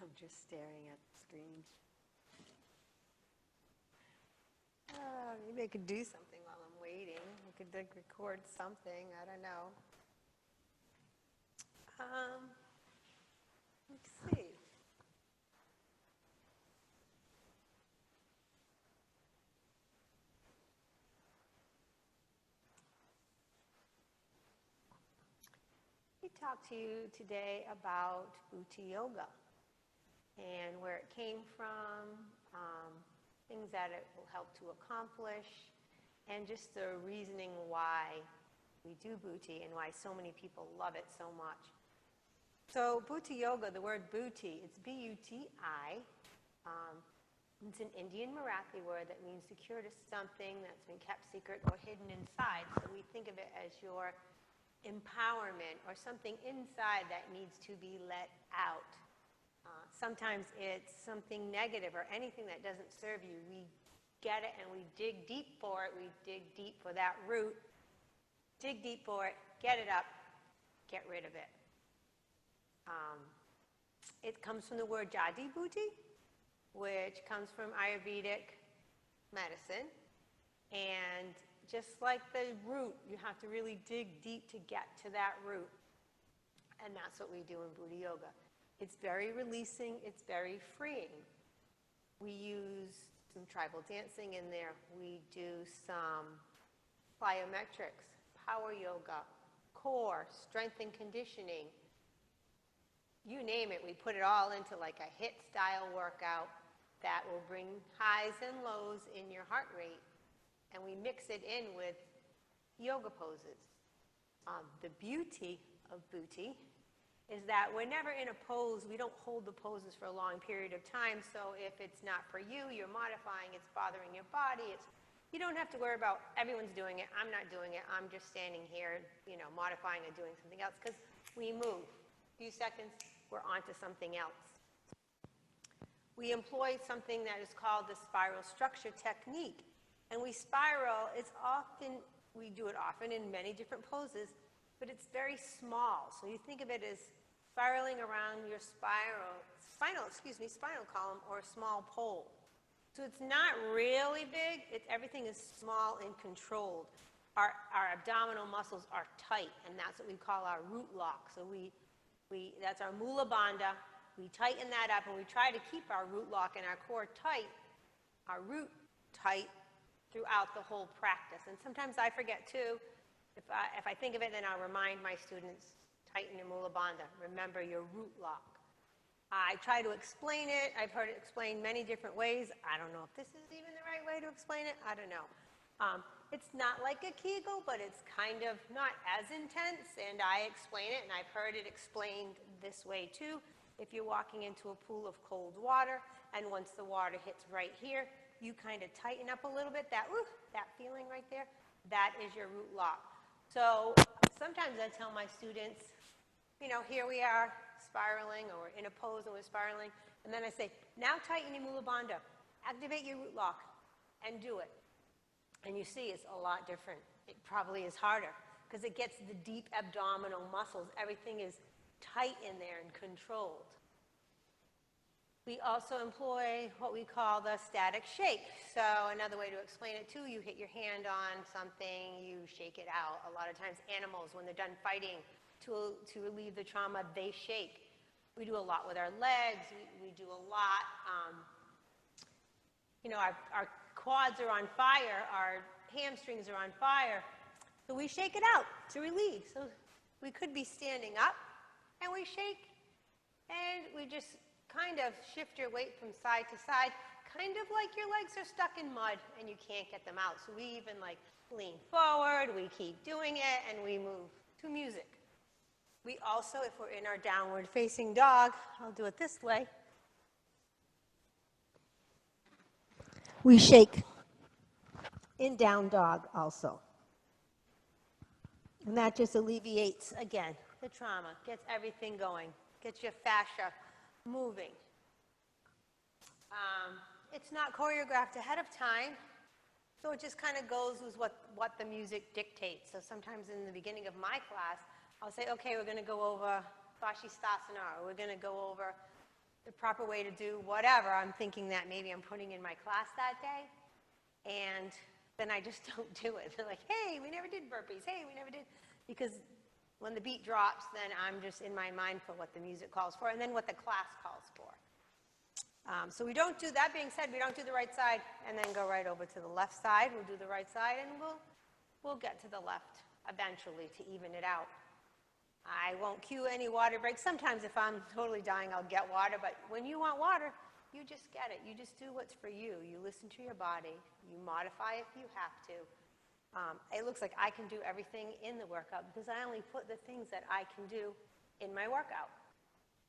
I'm just staring at the screen. Maybe I could do something while I'm waiting. I could like record something. I don't know. Let's see. We talked to you today about Buti Yoga and where it came from, things that it will help to accomplish, and just the reasoning why we do Buti and why so many people love it so much. So Buti Yoga, the word Buti, it's B-U-T-I. It's an Indian Marathi word that means to cure to something that's been kept secret or hidden inside. So we think of it as your empowerment or something inside that needs to be let out. Sometimes it's something negative or anything that doesn't serve you. We get it and we dig deep for it. We dig deep for that root. Dig deep for it, get it up, get rid of it. It comes from the word jadi buti, which comes from Ayurvedic medicine. And just like the root, you have to really dig deep to get to that root. And that's what we do in Buti Yoga. It's very releasing, it's very freeing. We use some tribal dancing in there. We do some plyometrics, power yoga, core, strength and conditioning. You name it, we put it all into like a HIIT style workout that will bring highs and lows in your heart rate. And we mix it in with yoga poses. The beauty of Buti is that we're never in a pose. We don't hold the poses for a long period of time. So if it's not for you, you're modifying, it's bothering your body. You don't have to worry about everyone's doing it. I'm not doing it. I'm just standing here, modifying and doing something else because we move. A few seconds, we're on to something else. We employ something that is called the spiral structure technique. And we spiral, we do it often in many different poses, but it's very small. So you think of it as spiraling around your spinal column or a small pole. So it's not really big, everything is small and controlled. Our abdominal muscles are tight, and that's what we call our root lock. So that's our mula bandha. We tighten that up, and we try to keep our root lock and our core tight, our root tight, throughout the whole practice. And sometimes I forget too. If I think of it, then I'll remind my students, tighten your mula bandha. Remember your root lock. I try to explain it. I've heard it explained many different ways. I don't know if this is even the right way to explain it. I don't know. It's not like a Kegel, but it's kind of not as intense. And I explain it, and I've heard it explained this way too. If you're walking into a pool of cold water, and once the water hits right here, you kind of tighten up a little bit, that feeling right there, that is your root lock. So sometimes I tell my students, here we are spiraling, or we're in a pose and we're spiraling, and then I say, now tighten your mula bandha, activate your root lock, and do it. And you see it's a lot different. It probably is harder, because it gets the deep abdominal muscles. Everything is tight in there and controlled. We also employ what we call the static shake. So another way to explain it too, you hit your hand on something, you shake it out. A lot of times animals, when they're done fighting to relieve the trauma, they shake. We do a lot with our legs. We do a lot. Our quads are on fire. Our hamstrings are on fire. So we shake it out to relieve. So we could be standing up, and we shake, and we just kind of shift your weight from side to side, kind of like your legs are stuck in mud and you can't get them out. So we even lean forward, we keep doing it, and we move to music. We also, if we're in our downward facing dog, I'll do it this way. We shake in down dog also. And that just alleviates, again, the trauma, gets everything going, gets your fascia moving. It's not choreographed ahead of time, so it just kind of goes with what the music dictates. So sometimes in the beginning of my class, I'll say, okay, we're going to go over Vashisthasana, or we're going to go over the proper way to do whatever I'm thinking that maybe I'm putting in my class that day, and then I just don't do it. They're like, hey, we never did burpees. Hey, we never did. Because when the beat drops, then I'm just in my mind for what the music calls for and then what the class calls for. So we don't do, that being said, we don't do the right side and then go right over to the left side. We'll do the right side and we'll get to the left eventually to even it out. I won't cue any water breaks. Sometimes if I'm totally dying, I'll get water, but when you want water, you just get it. You just do what's for you. You listen to your body. You modify if you have to. It looks like I can do everything in the workout because I only put the things that I can do in my workout.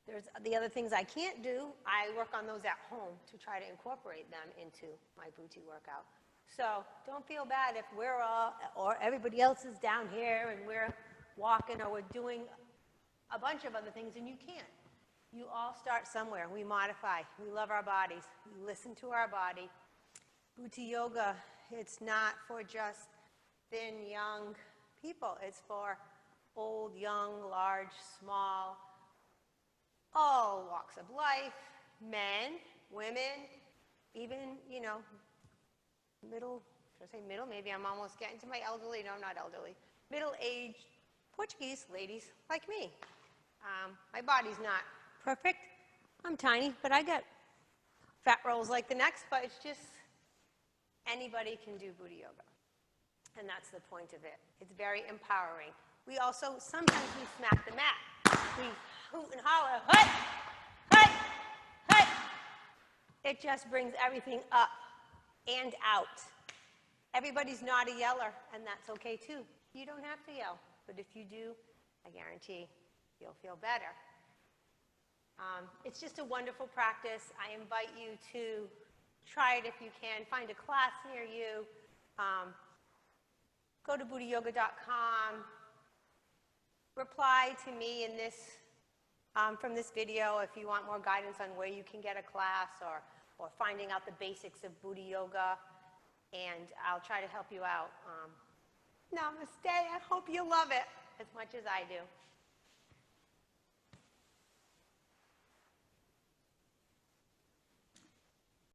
There's the other things I can't do, I work on those at home to try to incorporate them into my Buti workout. So don't feel bad if we're all, or everybody else is down here and we're walking or we're doing a bunch of other things and you can't. You all start somewhere. We modify. We love our bodies. We listen to our body. Buti Yoga, it's not for just thin, young people. It's for old, young, large, small, all walks of life, men, women, even, you know, middle, should I say middle? Maybe I'm almost getting to my elderly. No, not elderly. Middle-aged Portuguese ladies like me. My body's not perfect. I'm tiny, but I got fat rolls like the next, but it's just anybody can do Buti Yoga. And that's the point of it. It's very empowering. We also, sometimes we smack the mat. We hoot and holler, hut, hut, hut. It just brings everything up and out. Everybody's not a yeller, and that's okay too. You don't have to yell, but if you do, I guarantee you'll feel better. It's just a wonderful practice. I invite you to try it if you can. Find a class near you. Go to butiyoga.com. Reply to me in this, from this video if you want more guidance on where you can get a class or finding out the basics of Buti Yoga, and I'll try to help you out. Namaste. I hope you love it as much as I do.